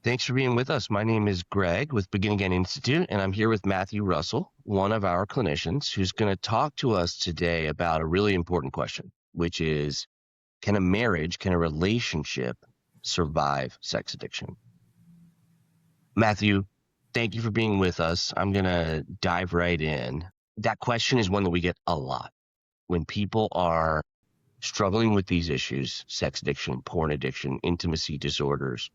Thanks for being with us. My name is Greg with Begin Again Institute, and I'm here with Matthew Russell, one of our clinicians, who's going to talk to us today about a really important question, which is, can a relationship survive sex addiction? Matthew, thank you for being with us. I'm going to dive right in. That question is one that we get a lot. When people are struggling with these issues, sex addiction, porn addiction, intimacy disorders,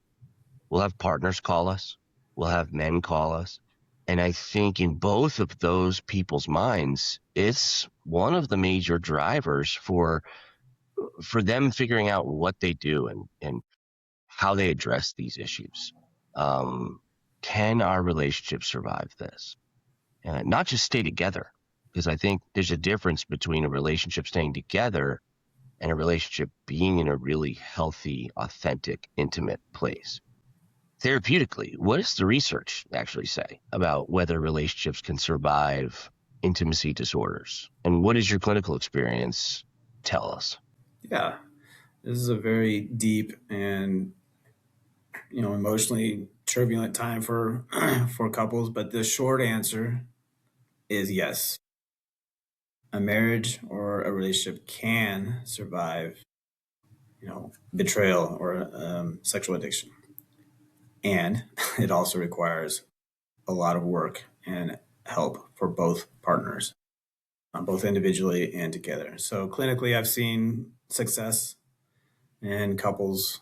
we'll have partners call us. We'll have men call us. And I think in both of those people's minds, it's one of the major drivers for them figuring out what they do and how they address these issues. Can our relationship survive this? And not just stay together, because I think there's a difference between a relationship staying together and a relationship being in a really healthy, authentic, intimate place. Therapeutically, what does the research actually say about whether relationships can survive intimacy disorders? And what does your clinical experience tell us? Yeah, this is a very deep and emotionally turbulent time for for couples. But the short answer is yes. A marriage or a relationship can survive, betrayal or sexual addiction, and it also requires a lot of work and help for both partners, both individually and together. So clinically, I've seen success in couples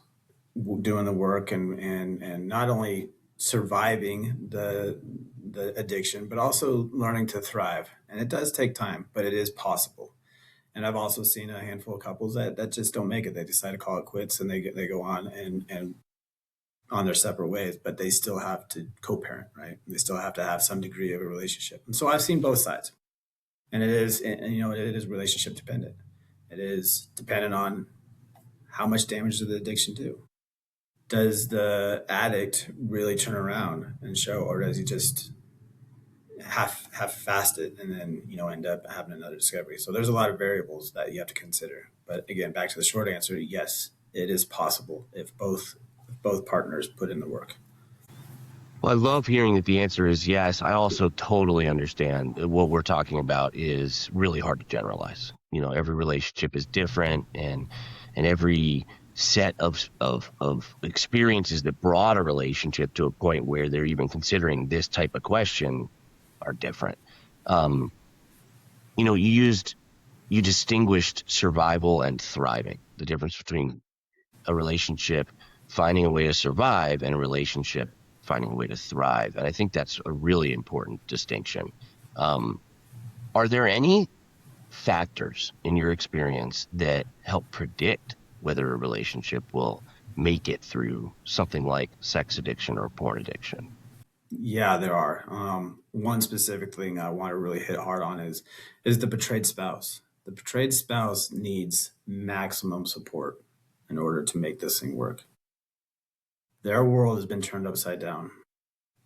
doing the work and not only surviving the addiction, but also learning to thrive. And it does take time, but it is possible. And I've also seen a handful of couples that just don't make it. They decide to call it quits and they go on and on their separate ways, but they still have to co-parent, right? They still have to have some degree of a relationship. And so I've seen both sides. And it is relationship dependent. It is dependent on how much damage does the addiction do. Does the addict really turn around and show, or does he just half fast it and then end up having another discovery? So there's a lot of variables that you have to consider. But again, back to the short answer, yes, it is possible if both partners put in the work. Well, I love hearing that the answer is yes. I also totally understand that what we're talking about is really hard to generalize. Every relationship is different, and every set of experiences that brought a relationship to a point where they're even considering this type of question are different. You distinguished survival and thriving, the difference between a relationship finding a way to survive and a relationship finding a way to thrive. And I think that's a really important distinction. Are there any factors in your experience that help predict whether a relationship will make it through something like sex addiction or porn addiction? Yeah, there are. One specific thing I want to really hit hard on is the betrayed spouse. The betrayed spouse needs maximum support in order to make this thing work. Their world has been turned upside down.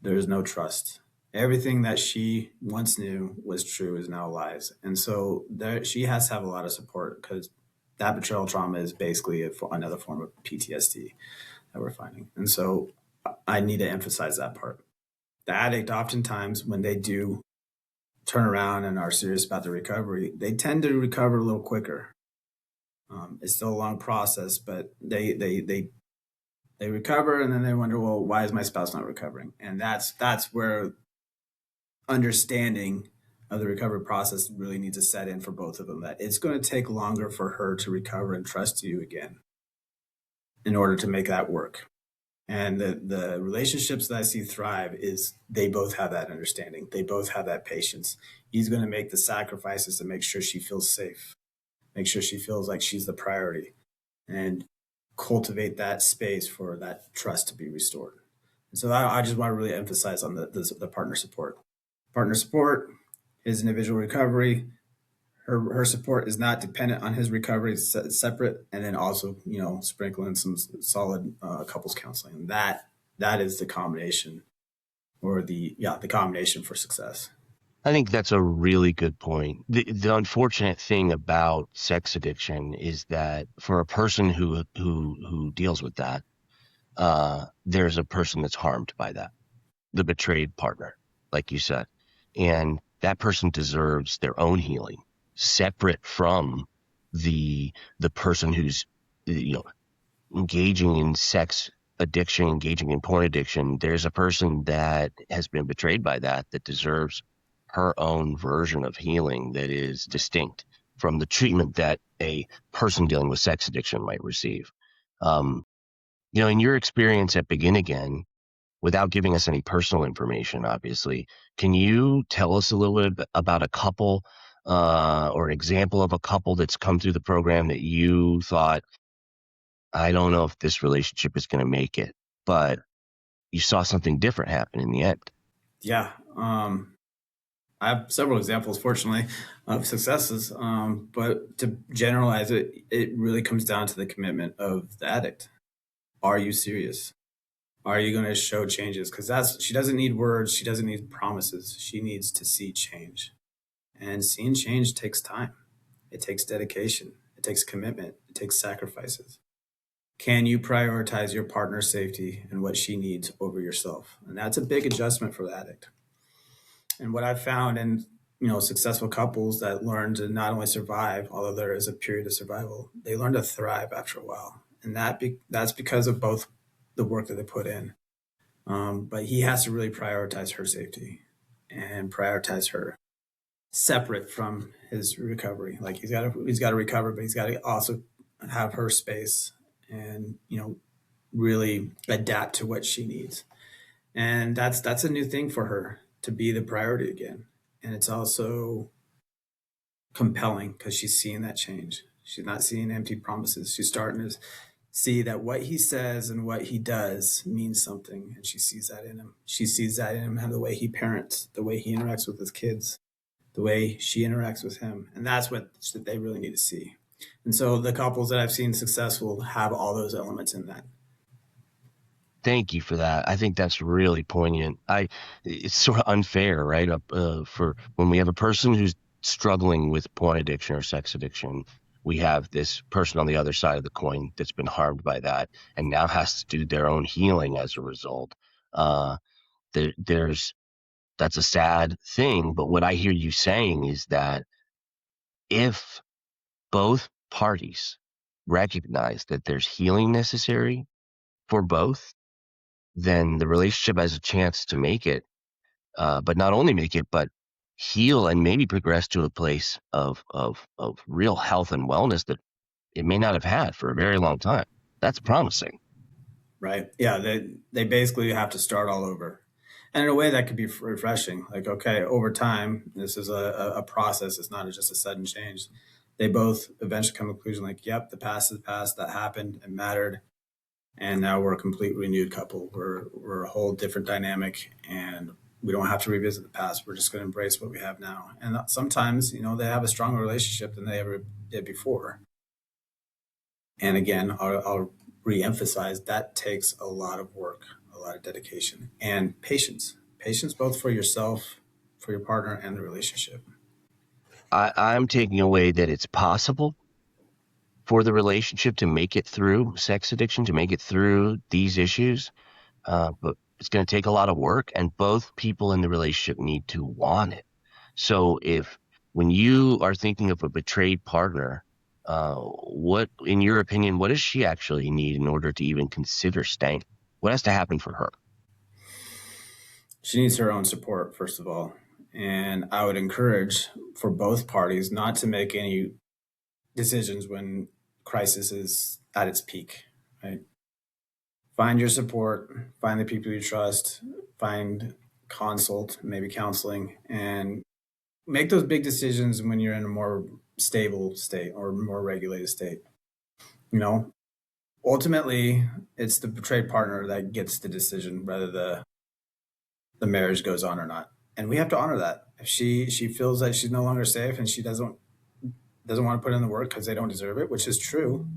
There is no trust. Everything that she once knew was true is now lies. And so she has to have a lot of support because that betrayal trauma is basically another form of PTSD that we're finding. And so I need to emphasize that part. The addict, oftentimes, when they do turn around and are serious about the recovery, they tend to recover a little quicker. It's still a long process, but they recover, and then they wonder, well, why is my spouse not recovering? And that's where understanding of the recovery process really needs to set in for both of them. That it's going to take longer for her to recover and trust you again in order to make that work. And the relationships that I see thrive is they both have that understanding. They both have that patience. He's going to make the sacrifices to make sure she feels safe, make sure she feels like she's the priority, and cultivate that space for that trust to be restored. And so I just want to really emphasize on the partner support. Partner support, his individual recovery, her support is not dependent on his recovery. It's separate. And then also, sprinkle in some solid couples counseling. That is the combination, or the combination for success. I think that's a really good point. The unfortunate thing about sex addiction is that for a person who deals with that, there's a person that's harmed by that, the betrayed partner, like you said. And that person deserves their own healing, separate from the person who's, you know, engaging in sex addiction, engaging in porn addiction. There's a person that has been betrayed by that deserves her own version of healing that is distinct from the treatment that a person dealing with sex addiction might receive. Um, in your experience at Begin Again, without giving us any personal information, obviously, can you tell us a little bit about a couple or an example of a couple that's come through the program that you thought, I don't know if this relationship is going to make it, but you saw something different happen in the end? Yeah. I have several examples, fortunately, of successes. But to generalize it, it really comes down to the commitment of the addict. Are you serious? Are you going to show changes? Because she doesn't need words. She doesn't need promises. She needs to see change. And seeing change takes time. It takes dedication. It takes commitment. It takes sacrifices. Can you prioritize your partner's safety and what she needs over yourself? And that's a big adjustment for the addict. And what I've found in successful couples that learn to not only survive, although there is a period of survival, they learn to thrive after a while, and that's because of both the work that they put in. But he has to really prioritize her safety and prioritize her separate from his recovery. Like he's got to recover, but he's got to also have her space and really adapt to what she needs. And that's a new thing for her to be the priority again. And it's also compelling because she's seeing that change. She's not seeing empty promises. She's starting to see that what he says and what he does means something, and she sees that in him. She sees that in him and the way he parents, the way he interacts with his kids, the way she interacts with him. And that's what they really need to see. And so the couples that I've seen successful have all those elements in that. Thank you for that. I think that's really poignant. It's sort of unfair, right? For when we have a person who's struggling with porn addiction or sex addiction, we have this person on the other side of the coin that's been harmed by that and now has to do their own healing as a result. Uh, there's That's a sad thing. But what I hear you saying is that if both parties recognize that there's healing necessary for both, then the relationship has a chance to make it, but not only make it, but heal and maybe progress to a place of real health and wellness that it may not have had for a very long time. That's promising. Right. Yeah. They basically have to start all over. And in a way that could be refreshing. Like, okay, over time, this is a process. It's not just a sudden change. They both eventually come to the conclusion like, yep, the past is past. That happened. It mattered. And now we're a complete renewed couple. We're a whole different dynamic, and we don't have to revisit the past. We're just going to embrace what we have now. And sometimes, they have a stronger relationship than they ever did before. And again, I'll reemphasize that takes a lot of work, a lot of dedication, and patience. Patience both for yourself, for your partner, and the relationship. I'm taking away that it's possible for the relationship to make it through sex addiction, to make it through these issues. But it's going to take a lot of work, and both people in the relationship need to want it. So when you are thinking of a betrayed partner, what, in your opinion, what does she actually need in order to even consider staying? What has to happen for her? She needs her own support, first of all. And I would encourage for both parties not to make any decisions when crisis is at its peak, right? Find your support, find the people you trust, find consult, maybe counseling, and make those big decisions when you're in a more stable state or more regulated state. You know, ultimately, it's the betrayed partner that gets the decision whether the marriage goes on or not, and we have to honor that. If she feels that she's no longer safe and she doesn't want to put in the work because they don't deserve it, which is true,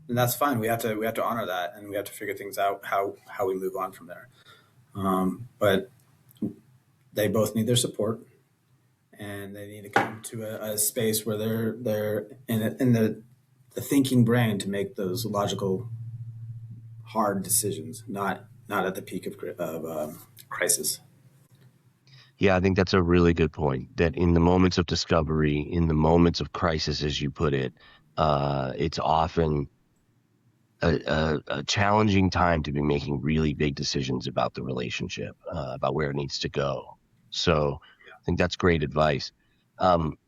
then that's fine. We have to honor that, and we have to figure things out how we move on from there. But they both need their support, and they need to come to a space where they're in the thinking brain to make those logical hard decisions, not at the peak of crisis. Yeah, I think that's a really good point. That in the moments of discovery, in the moments of crisis, as you put it, it's often a challenging time to be making really big decisions about the relationship, about where it needs to go. So I think that's great advice. Um,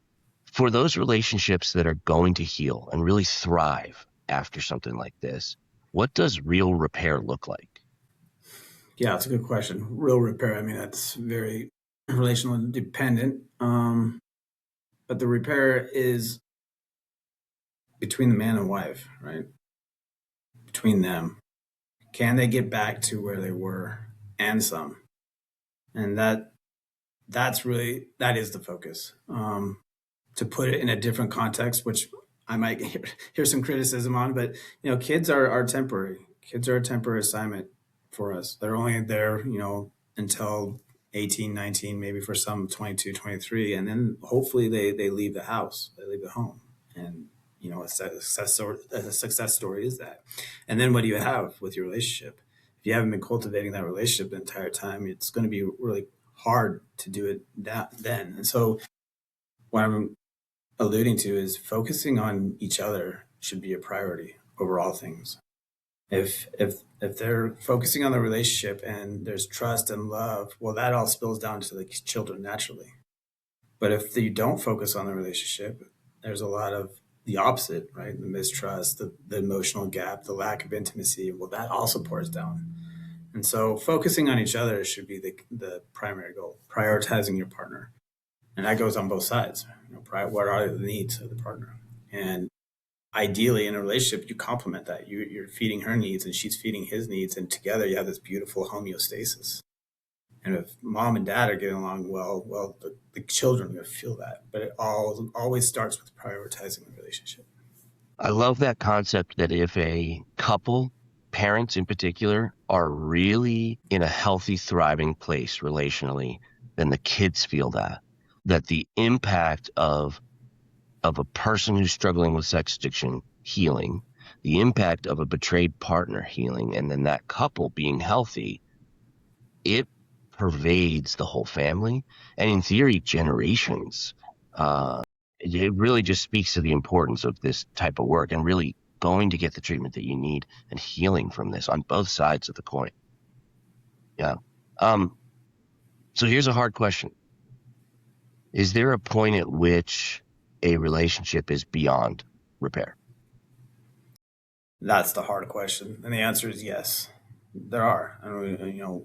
for those relationships that are going to heal and really thrive after something like this, what does real repair look like? Yeah, it's a good question. Real repair. I mean, that's very relational and dependent. But the repair is between the man and wife, right? Between them. Can they get back to where they were and some? And that is the focus. To put it in a different context, which I might hear some criticism on, but kids are temporary. Kids are a temporary assignment for us. They're only there, until 18, 19, maybe for some 22, 23, and then hopefully they leave the house, they leave the home, and a success story is that. And then what do you have with your relationship? If you haven't been cultivating that relationship the entire time, it's going to be really hard to do it then. And so what I'm alluding to is focusing on each other should be a priority over all things. If they're focusing on the relationship and there's trust and love, well, that all spills down to the children naturally. But if you don't focus on the relationship, there's a lot of the opposite, right? The mistrust, the emotional gap, the lack of intimacy. Well, that also pours down. And so focusing on each other should be the primary goal, prioritizing your partner. And that goes on both sides. What are the needs of the partner? And ideally, in a relationship, you complement that. You're feeding her needs, and she's feeding his needs, and together you have this beautiful homeostasis. And if mom and dad are getting along well, the children are going to feel that. But it always starts with prioritizing the relationship. I love that concept that if a couple, parents in particular, are really in a healthy, thriving place relationally, then the kids feel that the impact of a person who's struggling with sex addiction healing, the impact of a betrayed partner healing, and then that couple being healthy, it pervades the whole family and in theory generations. It really just speaks to the importance of this type of work and really going to get the treatment that you need and healing from this on both sides of the coin. Yeah. Um, so here's a hard question. Is there a point at which a relationship is beyond repair? That's the hard question. And the answer is yes. There are. And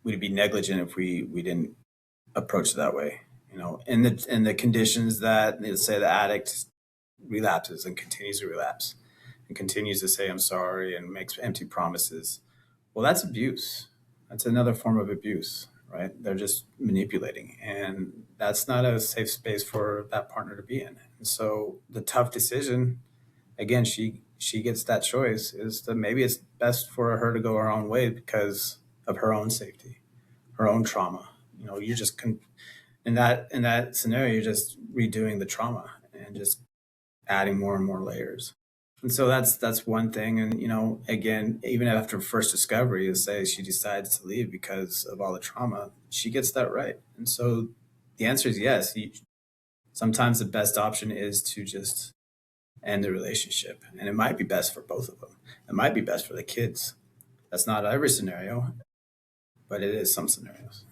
we'd be negligent if we didn't approach it that way. In the conditions that, let's say, the addict relapses and continues to relapse and continues to say I'm sorry and makes empty promises. Well, that's abuse. That's another form of abuse, right? They're just manipulating, and that's not a safe space for that partner to be in. And so the tough decision, again, she gets that choice, is that maybe it's best for her to go her own way because of her own safety, her own trauma. You're just in that scenario, you're just redoing the trauma and just adding more and more layers. And so that's one thing. And again, even after first discovery, is say she decides to leave because of all the trauma, she gets that right. And so the answer is yes. Sometimes the best option is to just end the relationship, and it might be best for both of them. It might be best for the kids. That's not every scenario, but it is some scenarios.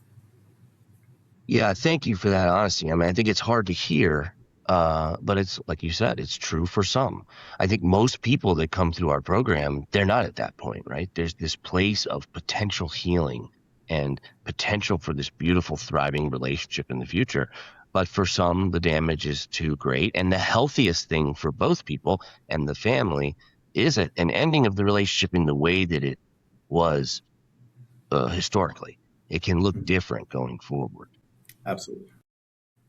Yeah, thank you for that honesty. I mean, I think it's hard to hear, but it's like you said, it's true for some. I think most people that come through our program, they're not at that point, right? There's this place of potential healing and potential for this beautiful, thriving relationship in the future. But for some, the damage is too great. And the healthiest thing for both people and the family is an ending of the relationship in the way that it was historically. It can look Mhm. different going forward. Absolutely.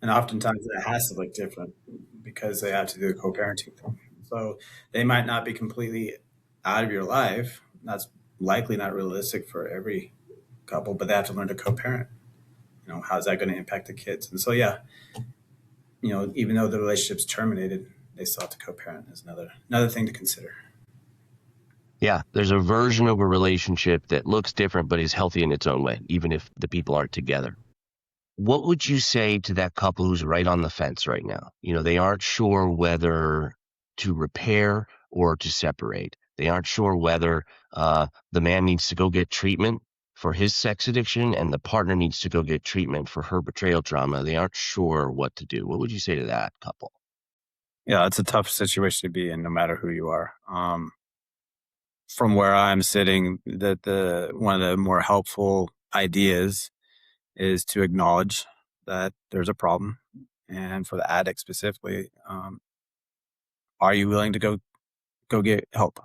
And oftentimes it has to look different because they have to do the co-parenting thing. So they might not be completely out of your life. That's likely not realistic for every couple, but they have to learn to co-parent. How's that going to impact the kids? And so, yeah, even though the relationship's terminated, they still have to co-parent is another thing to consider. Yeah, there's a version of a relationship that looks different but is healthy in its own way, even if the people aren't together. What would you say to that couple who's right on the fence right now? They aren't sure whether to repair or to separate. They aren't sure whether the man needs to go get treatment for his sex addiction and the partner needs to go get treatment for her betrayal trauma. They aren't sure what to do. What would you say to that couple? Yeah, it's a tough situation to be in, no matter who you are. From where I'm sitting, the one of the more helpful ideas is to acknowledge that there's a problem, and for the addict specifically, are you willing to go get help?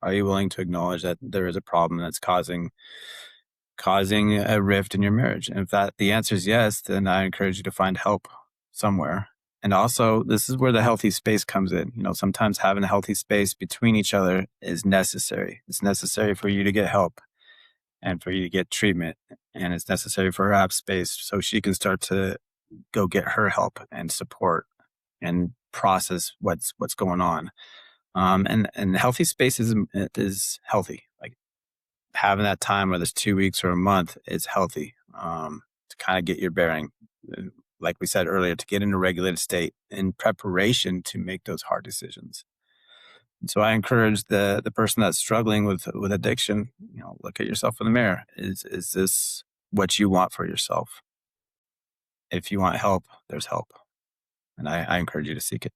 Are you willing to acknowledge that there is a problem that's causing a rift in your marriage? And if that the answer is yes, then I encourage you to find help somewhere. And also, this is where the healthy space comes in. Sometimes having a healthy space between each other is necessary. It's necessary for you to get help and for you to get treatment. And it's necessary for her to have space so she can start to go get her help and support and process what's going on. And healthy space is healthy. Like having that time, whether it's 2 weeks or a month, is healthy to kind of get your bearing. And like we said earlier, to get in a regulated state in preparation to make those hard decisions. And so I encourage the person that's struggling with addiction, look at yourself in the mirror. Is this what you want for yourself? If you want help, there's help. And I encourage you to seek it.